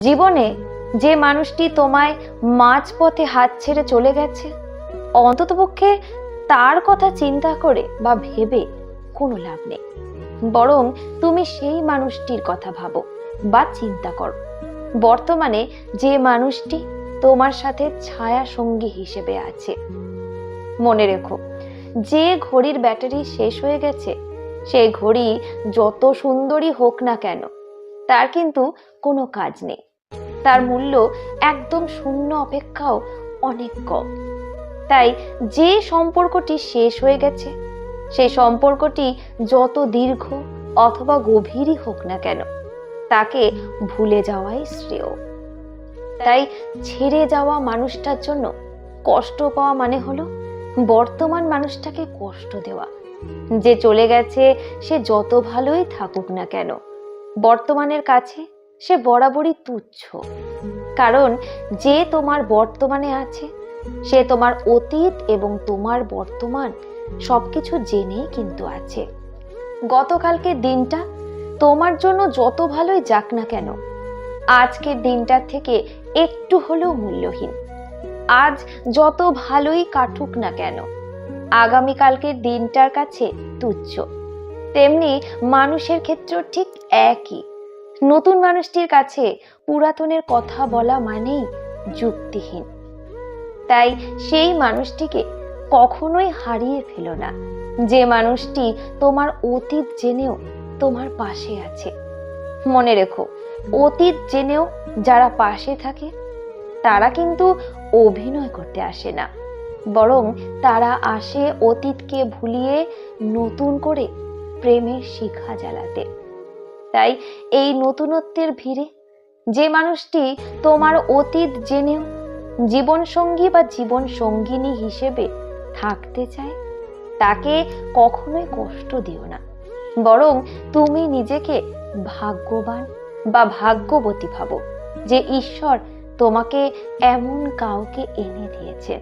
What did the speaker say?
জীবনে যে মানুষটি তোমায় মাঝপথে হাত ছেড়ে চলে গেছে, অন্ততপক্ষে তার কথা চিন্তা করে বা ভেবে কোনো লাভ নেই। বরং তুমি সেই মানুষটির কথা ভাবো বা চিন্তা করো, বর্তমানে যে মানুষটি তোমার সাথে ছায়া সঙ্গী হিসেবে আছে। মনে রেখো, যে ঘড়ির ব্যাটারি শেষ হয়ে গেছে, সেই ঘড়ি যত সুন্দরই হোক না কেন, তার কিন্তু কোনো কাজ নেই। তার মূল্য একদম শূন্য অপেক্ষাও অনেক কম। তাই যে সম্পর্কটি শেষ হয়ে গেছে, সেই সম্পর্কটি যত দীর্ঘ অথবা গভীরই হোক না কেন, তাকে ভুলে যাওয়াই শ্রেয়। তাই ছেড়ে যাওয়া মানুষটার জন্য কষ্ট পাওয়া মানে হলো বর্তমান মানুষটাকে কষ্ট দেওয়া। যে চলে গেছে সে যত ভালোই থাকুক না কেন, বর্তমানের কাছে সে বরাবরই তুচ্ছ। কারণ যে তোমার বর্তমানে আছে, সে তোমার অতীত এবং তোমার বর্তমান সবকিছু জেনেই কিন্তু আছে। গতকালকের দিনটা তোমার জন্য যত ভালোই যাক না কেন, আজকের দিনটার থেকে একটু হলেও মূল্যহীন। আজ যত ভালোই কাটুক না কেন, আগামীকালকের দিনটার কাছে তুচ্ছ। তেমনি মানুষের ক্ষেত্রেও ঠিক একই। নতুন মানুষটির কাছে পুরাতনের কথা বলা মানেই যুক্তিহীন। তাই সেই মানুষটিকে কখনোই হারিয়ে ফেলো না, যে মানুষটি তোমার অতীত জেনেও তোমার পাশে আছে। মনে রেখো, অতীত জেনেও যারা পাশে থাকে, তারা কিন্তু অভিনয় করতে আসে না, বরং তারা আসে অতীতকে ভুলিয়ে নতুন করে প্রেমের শিখা জ্বালাতে। তাই এই নতুনত্বের ভিড়ে যে মানুষটি তোমার অতীত জেনেও জীবন সঙ্গী বা জীবন সঙ্গিনী হিসেবে থাকতে চায়, তাকে কখনোই কষ্ট দিও না, বরং তুমি নিজেকে ভাগ্যবান বা ভাগ্যবতী ভাবো যে ঈশ্বর তোমাকে এমন কাউকে এনে দিয়েছে।